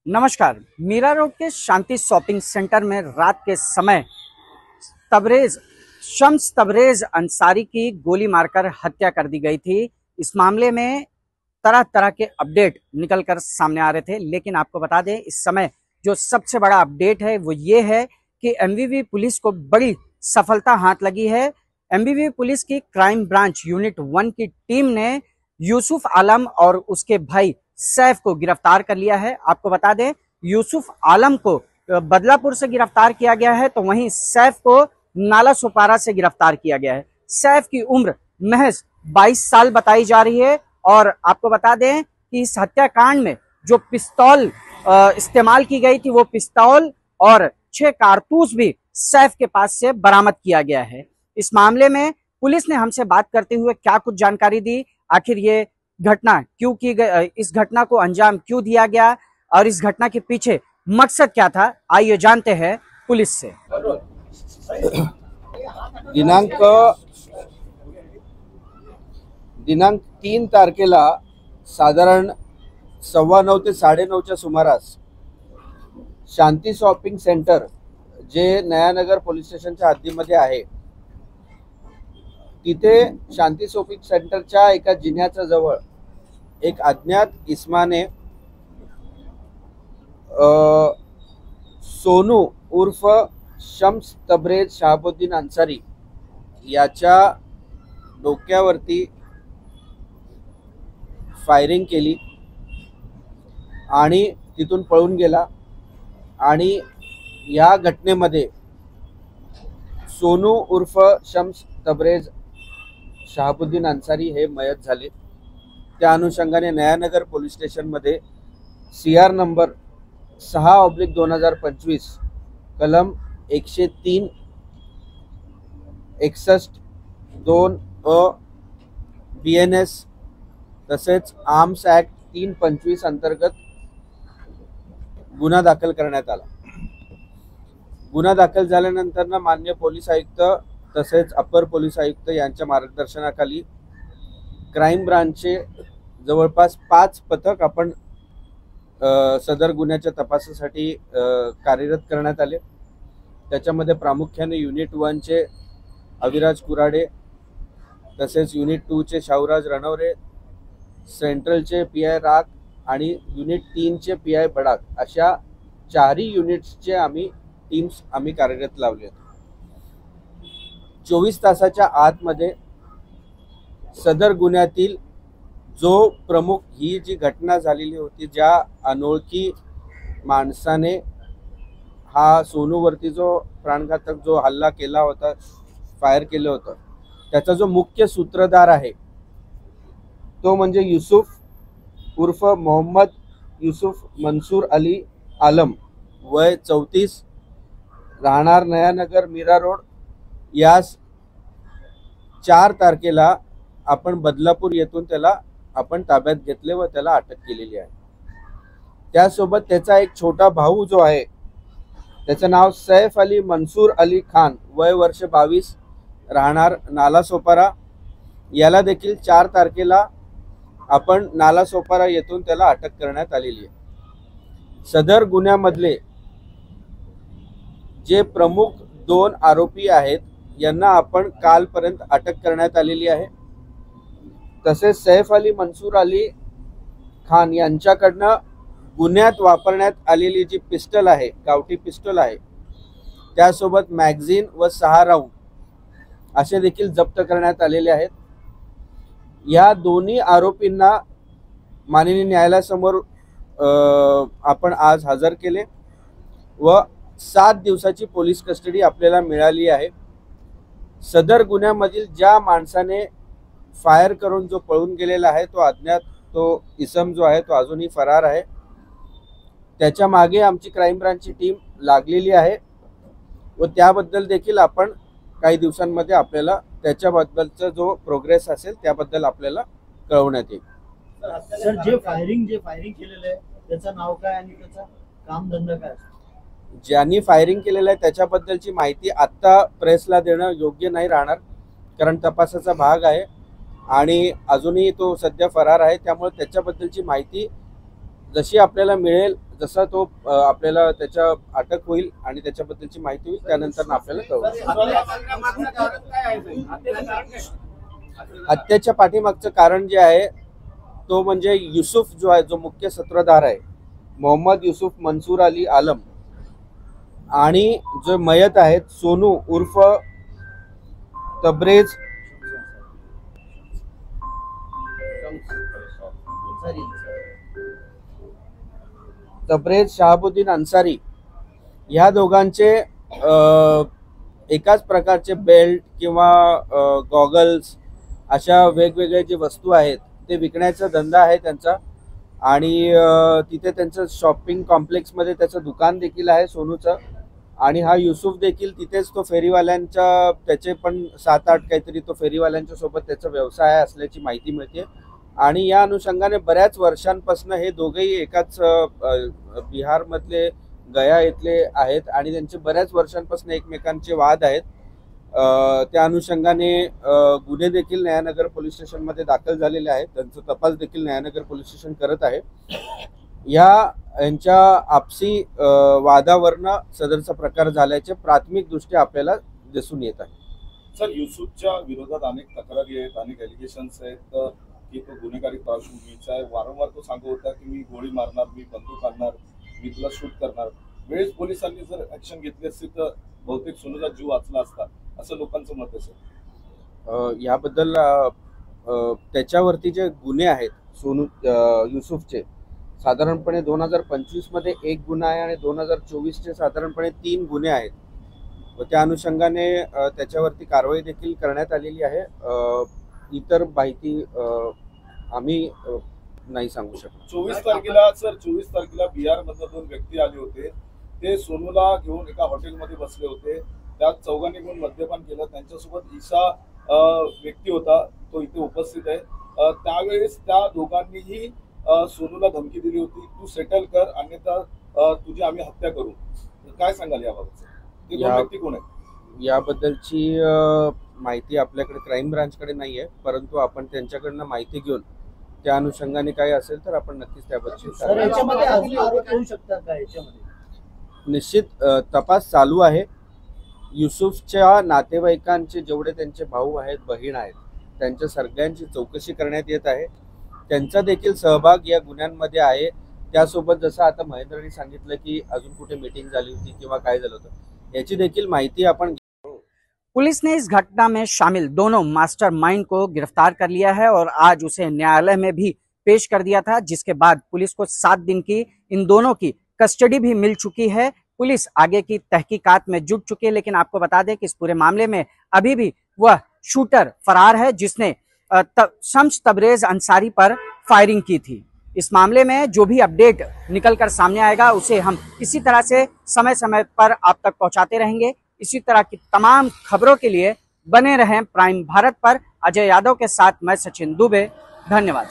नमस्कार। मीरा रोड के शांति shopping centre में रात के समय शम्स तबरेज अंसारी की गोली मारकर हत्या कर दी गई थी। इस मामले में तरह तरह के अपडेट निकलकर सामने आ रहे थे, लेकिन आपको बता दें इस समय जो सबसे बड़ा अपडेट है वो ये है कि एमवीवी पुलिस को बड़ी सफलता हाथ लगी है। एमवीवी पुलिस की क्राइम ब्रांच यूनिट 1 की टीम ने यूसुफ आलम और उसके भाई सैफ को गिरफ्तार कर लिया है। आपको बता दें यूसुफ आलम को बदलापुर से गिरफ्तार किया गया है, तो वहीं सैफ को नाला सोपारा से गिरफ्तार किया गया है। सैफ की उम्र महज 22 साल बताई जा रही है और आपको बता दें कि इस हत्याकांड में जो पिस्तौल इस्तेमाल की गई थी वो पिस्तौल और 6 कारतूस भी सैफ के पास से बरामद किया गया है। इस मामले में पुलिस ने हमसे बात करते हुए क्या कुछ जानकारी दी, आखिर ये घटना क्यों की गई, इस घटना को अंजाम क्यों दिया गया और इस घटना के पीछे मकसद क्या था, आइए जानते हैं पुलिस से। दिनांक 3 तारखेला साधारण 9:15 ते 9:30च्या सुमारास शांती शॉपिंग सेंटर जे नयानगर पोलीस स्टेशनच्या हद्दीमध्ये आहे तिथे शांती शॉपिंग सेंटरच्या एका जिन्याच्या जवळ एक अज्ञात इसमाने सोनू उर्फ शम्स तबरेज शहाबुद्दीन अंसारी याच्या डोक्यावरती फायरिंग केली आणि तिथून पळून गेला आणि या घटनेमध्ये सोनू उर्फ शम्स तबरेज शहाबुद्दीन अंसारी हे मयत झाले। त्या अनुषंगाने नयानगर पोलीस स्टेशनमध्ये CR नंबर 6/2025 कलम 103 61 2 BNS तसेच आर्म्स ॲक्ट 325 अंतर्गत गुन्हा दाखल करण्यात आला। गुन्हा दाखल झाल्यानंतर माननीय पोलीस आयुक्त तसेच अपर पोलीस आयुक्त यांच्या मार्गदर्शनाखाली क्राइम ब्रांचचे जवळपास 5 पथक आपण सदर गुन्ह्याच्या तपासासाठी कार्यरत करण्यात आले। त्याच्यामध्ये प्रामुख्याने युनिट 1 चे अविराज कुराडे तसेच युनिट 2 चे शाहूराज रणवरे, सेंट्रलचे PI राग आणि युनिट 3 चे PI बडाक अशा 4 युनिट्सचे टीम्स आम्ही कार्यरत लावले। 24 तासाच्या आतमध्ये सदर गुन्ह्यातील जो प्रमुख ही जी घटना झालेली होती, ज्या अनोळखी माणसाने हा सोनूवरती जो प्राणघातक जो हल्ला केला होता, फायर केलं होतं, त्याचा जो मुख्य सूत्रधार आहे तो म्हणजे यूसुफ उर्फ मोहम्मद यूसुफ मंसूर अली आलम, वय 34, राहणार नयानगर मीरा रोड। यास 4 तारखेला आपण बदलापूर येथून त्याला आपण ताब्यात घेतले व त्याला अटक केलेली आहे। त्यासोबत त्याचा एक छोटा भाऊ जो आहे त्याचं नाव सैफ अली मंसूर अली खान, वय वर्ष 22, राहणार नाला सोपारा, याला देखील 4 तारखेला आपण नाला सोपारा येथून त्याला अटक करण्यात आलेली आहे। सदर गुन्ह्यामधले जे प्रमुख 2 आरोपी आहेत यांना आपण कालपर्यंत अटक करण्यात आलेली आहे। तसेच सैफ अली मंसूर अली खान यांच्याकडनं गुन्ह्यात वापरण्यात आलेली जी पिस्टल आहे, गावठी पिस्टल आहे, त्यासोबत मॅगझिन व 6 राऊंड असे देखील जप्त करण्यात आलेले आहेत। या दोन्ही आरोपींना माननीय न्यायालयासमोर आपण आज हजर केले व 7 दिवसाची पोलीस कस्टडी आपल्याला मिळाली आहे। सदर गुन्ह्यामधील ज्या माणसाने फायर करून जो पळून गेलेला आहे तो अज्ञात तो इसम जो आहे तो अजूनही फरार आहे। त्याच्या मागे आमची क्राइम ब्रांचची टीम लागलेली आहे व त्याबद्दल देखील आपण काही दिवसांमध्ये आपल्याला त्याच्याबद्दलचा जो प्रोग्रेस असेल त्याबद्दल आपल्याला कळवण्यात येईल। सर, जे फायरिंग केलेलं आहे त्याचं नाव काय आणि त्याचा कामधंदा काय? ज्यांनी फायरिंग केलेलं आहे त्याच्याबद्दलची माहिती आत्ता प्रेसला देणं योग्य नाही राहणार, कारण तपासाचा भाग आहे आणि अजूनही तो सध्या फरार आहे। त्यामुळे त्याच्याबद्दलची माहिती जशी आपल्याला मिळेल, जसा तो आपल्याला त्याच्या अटक होईल आणि त्याच्याबद्दलची माहिती होईल त्यानंतर आपल्याला कळेल. हत्येच्या पाठीमागचं कारण जे आहे तो म्हणजे युसुफ जो आहे, जो मुख्य सूत्रधार आहे, मोहम्मद युसुफ मंसूर अली आलम, आणि जो मयत आहेत सोनू उर्फ तब्रेज शहाबुद्दीन अन्सारी, ह्या दोघांचे एकाच प्रकारचे बेल्ट किंवा गॉगल्स अशा वेगवेगळे जे वस्तू आहेत ते विकण्याचा धंदा आहे त्यांचा. आणि तिथे त्यांचं शॉपिंग कॉम्प्लेक्समध्ये त्याचं दुकान देखील आहे सोनूचं. आणि हा युसुफ देखील तिथेच तो फेरीवाल्यांच्या, त्याचे पण 7-8 काहीतरी तो फेरीवाल्यांच्या सोबत त्याचा व्यवसाय असल्याची माहिती मिळते. आणि या अनुषंगाने बऱ्याच वर्षांपासून हे दोघेही एकाच बिहारमधले गया इथले आहेत आणि त्यांचे बऱ्याच वर्षांपासून एकमेकांचे वाद आहेत. त्या अनुषंगाने गुन्हे देखील नयानगर पोलीस स्टेशनमध्ये दाखल झालेले आहेत. त्यांचा तपास देखील नयानगर पोलीस स्टेशन करत आहे. यांच्या आपसी वादावरनं सदरचा प्रकार झाल्याचे प्राथमिक दृष्ट्या आपल्याला दिसून येत आहे. सर, युसुफच्या विरोधात अनेक तक्रारी आहेत, अनेक एलिगेशन्स आहेत की तो गुन्हेगारी पार्श्वभूमीचा आहे. वारंवार तो सांगत होता की मी गोळी मारणार, मी बंदूक आणणार, मी तुला शूट करणार. वेळेस पोलिसांनी जर ऍक्शन घेतली असती तर बहुतेक सोनूचा जीव वाचला असता, असं लोकांचं मत आहे सर. याबद्दल त्याच्यावरती जे गुन्हे आहेत सोनू युसुफचे, साधारणपणे 2025 मध्ये 1 गुन्हा आहे आणि 2024चे साधारणपणे 3 गुन्हे आहेत. व त्या अनुषंगाने त्याच्यावरती कारवाई देखील करण्यात आलेली आहे. इतर माहिती आम्ही नाही सांगू शकतो. 24 तारखेला बिहार मधून 2 व्यक्ती आले होते. ते सोनूला घेऊन एका हॉटेलमध्ये बसले होते. त्या चौघांनी घेऊन मद्यपान केलं. त्यांच्यासोबत ईशा व्यक्ती होता, तो इथे उपस्थित आहे. त्यावेळेस त्या दोघांनीही सोनूला धमकी दिली होती, तू सेटल कर अन्यथा तुझी आम्ही हत्या करू. काय सांगाल याबाबत? ते 2 व्यक्ती कोण आहेत? याबद्दलची माहिती आपल्याकडे क्राईम ब्रांचकडे नाही आहे, परंतु आपण त्यांच्याकडनं माहिती घेऊन त्या अनुषंगाने काय असेल तर आपण नक्कीच त्याबद्दल निश्चित तपास चालू आहे. युसुफच्या नातेवाईकांचे जेवढे त्यांचे भाऊ आहेत, बहीण आहेत, त्यांच्या सगळ्यांची चौकशी करण्यात येत आहे. त्यांचा देखील सहभाग या गुन्ह्यांमध्ये आहे. त्यासोबत जसं आता महेंद्रनी सांगितलं की अजून कुठे मीटिंग झाली होती किंवा काय झालं होतं, याची देखील माहिती आपण. पुलिस ने इस घटना में शामिल दोनों मास्टरमाइंड को गिरफ्तार कर लिया है और आज उसे न्यायालय में भी पेश कर दिया था, जिसके बाद पुलिस को 7 दिन की इन दोनों की कस्टडी भी मिल चुकी है. पुलिस आगे की तहकीकात में जुट चुकी है, लेकिन आपको बता दें कि इस पूरे मामले में अभी भी वह शूटर फरार है जिसने शम्स तबरेज अंसारी पर फायरिंग की थी. इस मामले में जो भी अपडेट निकलकर सामने आएगा उसे हम इसी तरह से समय समय पर आप तक पहुंचाते रहेंगे. इसी तरह की तमाम खबरों के लिए बने रहें प्राइम भारत पर. अजय यादव के साथ मैं सचिन दुबे, धन्यवाद.